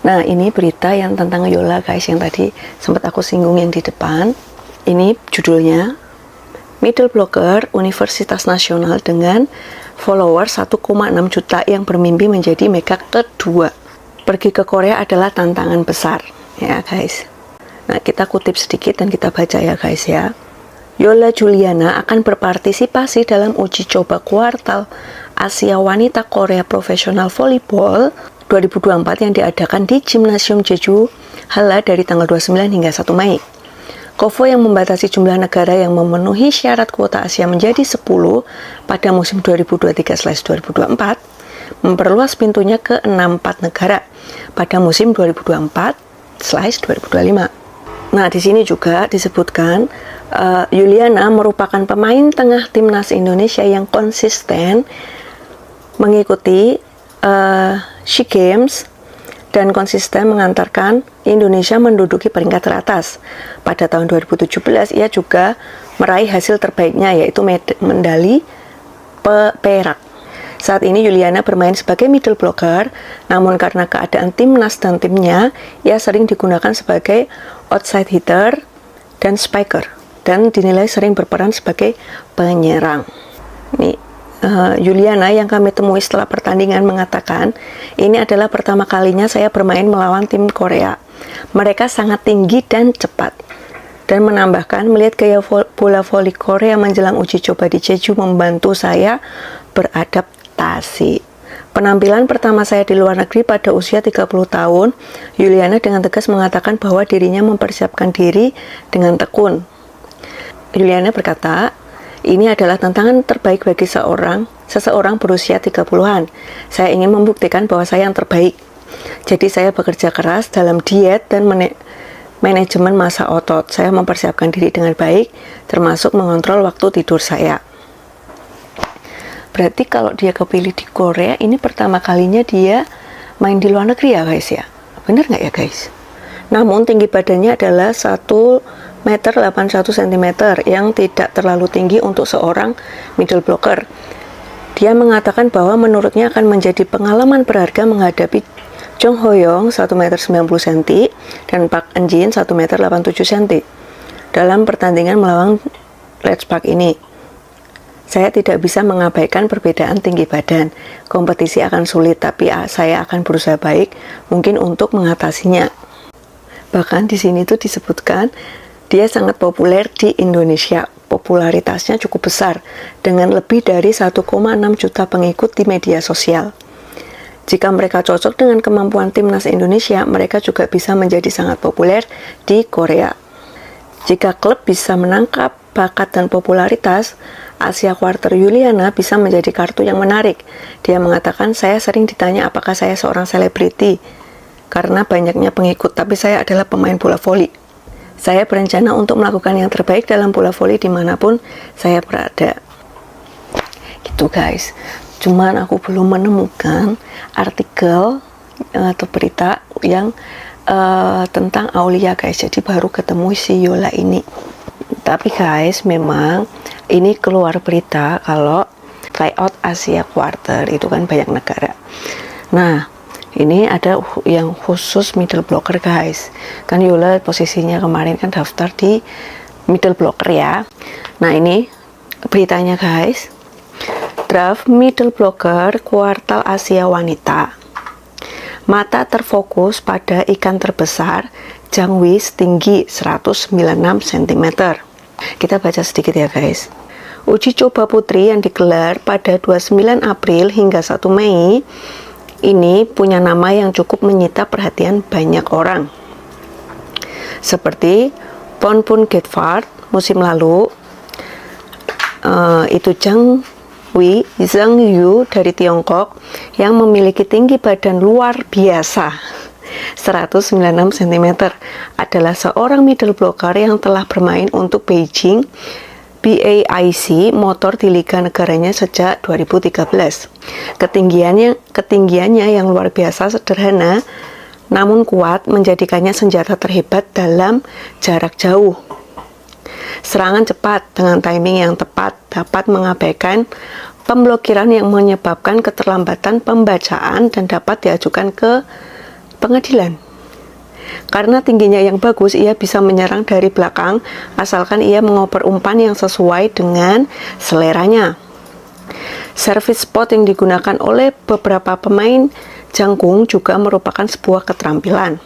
Nah, ini berita yang tentang Yola guys, yang tadi sempat aku singgung yang di depan. Ini judulnya, middle blocker Universitas Nasional dengan follower 1,6 juta yang bermimpi menjadi mega kedua. Pergi ke Korea adalah tantangan besar, ya guys. Nah, kita kutip sedikit dan kita baca ya guys ya. Yola Juliana akan berpartisipasi dalam uji coba kuartal Asia Wanita Korea Profesional Volleyball 2024 yang diadakan di Gymnasium Jeju Halla dari tanggal 29 hingga 1 Mei. KOFO yang membatasi jumlah negara yang memenuhi syarat kuota Asia menjadi 10 pada musim 2023/2024 memperluas pintunya ke 64 negara pada musim 2024/2025. Nah, di sini juga disebutkan Juliana merupakan pemain tengah timnas Indonesia yang konsisten mengikuti SEA Games dan konsisten mengantarkan Indonesia menduduki peringkat teratas. Pada tahun 2017 ia juga meraih hasil terbaiknya, yaitu medali perak. Saat ini Juliana bermain sebagai middle blocker, namun karena keadaan timnas dan timnya, ia sering digunakan sebagai outside hitter dan spiker, dan dinilai sering berperan sebagai penyerang. Nih, Juliana yang kami temui setelah pertandingan mengatakan, ini adalah pertama kalinya saya bermain melawan tim Korea. Mereka sangat tinggi dan cepat. Dan menambahkan, melihat gaya bola voli Korea menjelang uji coba di Jeju membantu saya beradaptasi. Penampilan pertama saya di luar negeri pada usia 30 tahun, Juliana dengan tegas mengatakan bahwa dirinya mempersiapkan diri dengan tekun. Juliana berkata, ini adalah tantangan terbaik bagi seseorang berusia 30-an. Saya ingin membuktikan bahwa saya yang terbaik. Jadi saya bekerja keras dalam diet dan manajemen massa otot. Saya mempersiapkan diri dengan baik, termasuk mengontrol waktu tidur saya. Berarti kalau dia kepilih di Korea, ini pertama kalinya dia main di luar negeri ya guys ya. Bener nggak ya guys? Namun tinggi badannya adalah 1,81 cm yang tidak terlalu tinggi untuk seorang middle blocker. Dia mengatakan bahwa menurutnya akan menjadi pengalaman berharga menghadapi Jong Ho-young 1,90 cm dan Park Eun-jin 1,87 cm dalam pertandingan melawan Let's Park ini. Saya tidak bisa mengabaikan perbedaan tinggi badan. Kompetisi akan sulit, tapi saya akan berusaha baik mungkin untuk mengatasinya. Bahkan di sini tuh disebutkan dia sangat populer di Indonesia. Popularitasnya cukup besar dengan lebih dari 1,6 juta pengikut di media sosial. Jika mereka cocok dengan kemampuan timnas Indonesia, mereka juga bisa menjadi sangat populer di Korea. Jika klub bisa menangkap bakat dan popularitas, Asia Quarter Juliana bisa menjadi kartu yang menarik. Dia mengatakan, saya sering ditanya apakah saya seorang selebriti karena banyaknya pengikut, tapi saya adalah pemain bola voli. Saya berencana untuk melakukan yang terbaik dalam bola voli dimanapun saya berada. Gitu guys. Cuman aku belum menemukan artikel atau berita yang tentang Aulia guys. Jadi baru ketemu si Yola ini. Tapi guys, memang ini keluar berita kalau tryout Asia Quarter itu kan banyak negara. Nah, ini ada yang khusus middle blocker guys. Kan Yola posisinya kemarin kan daftar di middle blocker ya. Nah, ini beritanya guys. Draft middle blocker kuartal Asia Wanita. Mata terfokus pada ikan terbesar Jangwi setinggi 196 cm. Kita baca sedikit ya guys. Uji coba putri yang digelar pada 29 April hingga 1 Mei ini punya nama yang cukup menyita perhatian banyak orang. Seperti Ponpun Getfart musim lalu, itu Zhang Yu dari Tiongkok yang memiliki tinggi badan luar biasa 196 cm adalah seorang middle blocker yang telah bermain untuk Beijing BAIC motor di liga negaranya sejak 2013. Ketinggiannya yang luar biasa sederhana namun kuat menjadikannya senjata terhebat dalam jarak jauh. Serangan cepat dengan timing yang tepat dapat mengabaikan pemblokiran yang menyebabkan keterlambatan pembacaan dan dapat diajukan ke pengadilan. Karena tingginya yang bagus, ia bisa menyerang dari belakang asalkan ia mengoper umpan yang sesuai dengan seleranya. Service spot yang digunakan oleh beberapa pemain jangkung juga merupakan sebuah keterampilan.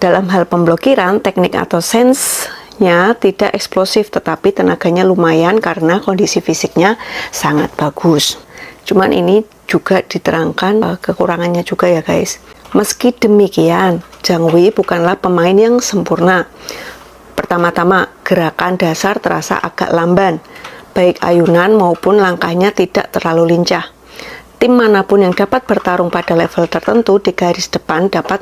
Dalam hal pemblokiran, teknik atau sense-nya tidak eksplosif tetapi tenaganya lumayan karena kondisi fisiknya sangat bagus. Cuman ini juga diterangkan kekurangannya juga ya guys. Meski demikian, Zhang Wei bukanlah pemain yang sempurna. Pertama-tama, gerakan dasar terasa agak lamban. Baik ayunan maupun langkahnya tidak terlalu lincah. Tim manapun yang dapat bertarung pada level tertentu di garis depan dapat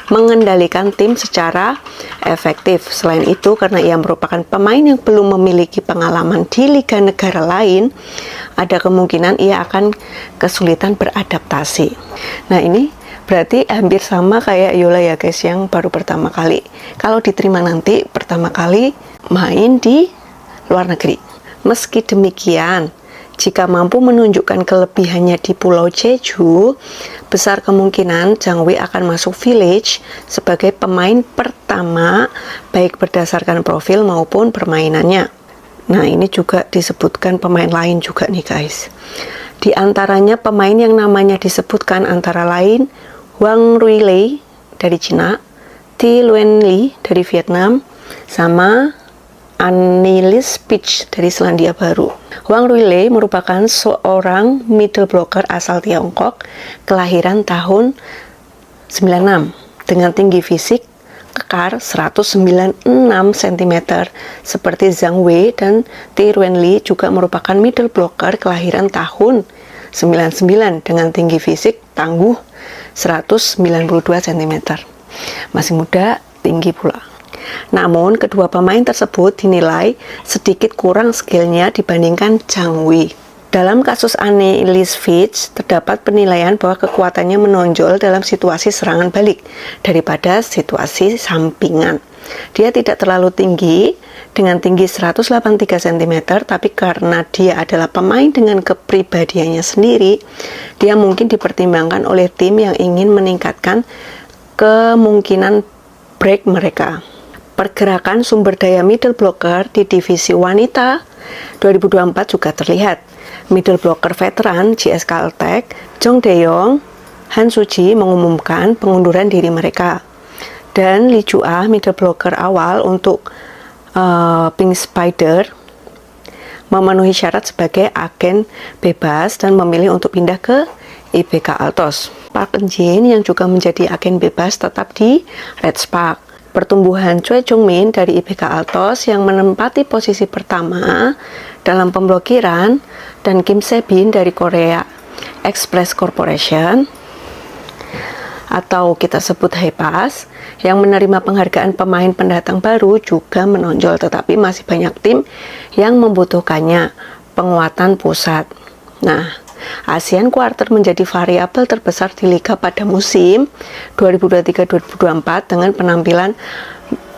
mengendalikan tim secara efektif. Selain itu, karena ia merupakan pemain yang belum memiliki pengalaman di liga negara lain, ada kemungkinan ia akan kesulitan beradaptasi. Nah, ini berarti hampir sama kayak Yola ya guys, yang baru pertama kali. Kalau diterima nanti pertama kali main di luar negeri. Meski demikian, jika mampu menunjukkan kelebihannya di Pulau Jeju, besar kemungkinan Zhang Wei akan masuk Village sebagai pemain pertama, baik berdasarkan profil maupun permainannya. Nah, ini juga disebutkan pemain lain juga nih guys. Di antaranya pemain yang namanya disebutkan antara lain Wang Ruilei dari Cina, Thi Luen Li dari Vietnam, sama Annelies Peach dari Selandia Baru. Wang Ruilei merupakan seorang middle blocker asal Tiongkok, kelahiran tahun 96, dengan tinggi fisik kekar 196 cm. Seperti Zhang Wei dan Thi Luen Li juga merupakan middle blocker kelahiran tahun 99 dengan tinggi fisik tangguh 192 cm. Masih muda, tinggi pula. Namun, kedua pemain tersebut dinilai sedikit kurang skillnya dibandingkan Zhang Wei. Dalam kasus Annelies Peach, terdapat penilaian bahwa kekuatannya menonjol dalam situasi serangan balik daripada situasi sampingan. Dia tidak terlalu tinggi, dengan tinggi 183 cm, tapi karena dia adalah pemain dengan kepribadiannya sendiri, dia mungkin dipertimbangkan oleh tim yang ingin meningkatkan kemungkinan break mereka. Pergerakan sumber daya middle blocker di divisi wanita 2024 juga terlihat. Middle blocker veteran GS Caltech, Jong Dae-yong, Han Suji mengumumkan pengunduran diri mereka. Dan Lee Ju-ah, middle blocker awal untuk Pink Spider, memenuhi syarat sebagai agen bebas dan memilih untuk pindah ke IBK Altos. Park Eun-jin yang juga menjadi agen bebas tetap di Red Spark. Pertumbuhan Choi Jung-min dari IBK Altos yang menempati posisi pertama dalam pemblokiran, dan Kim Se-bin dari Korea Express Corporation atau kita sebut Hypas yang menerima penghargaan pemain pendatang baru juga menonjol, tetapi masih banyak tim yang membutuhkannya penguatan pusat. Nah, ASEAN Quarter menjadi variabel terbesar di Liga pada musim 2023-2024 dengan penampilan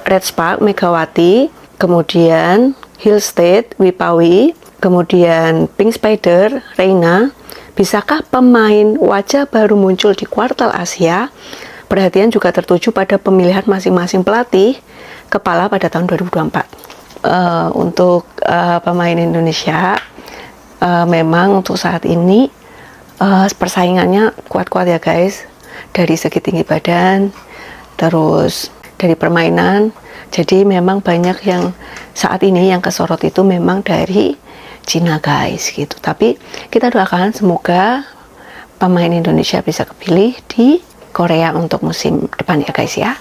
Red Spark Megawati, kemudian Hill State Wipawi, kemudian Pink Spider Reina. Bisakah pemain wajah baru muncul di kuartal Asia? Perhatian juga tertuju pada pemilihan masing-masing pelatih kepala pada tahun 2024. Untuk pemain Indonesia, memang untuk saat ini persaingannya kuat-kuat ya guys, dari segi tinggi badan, terus dari permainan. Jadi memang banyak yang saat ini yang kesorot itu memang dari Cina guys gitu. Tapi kita doakan semoga pemain Indonesia bisa kepilih di Korea untuk musim depan ya guys ya.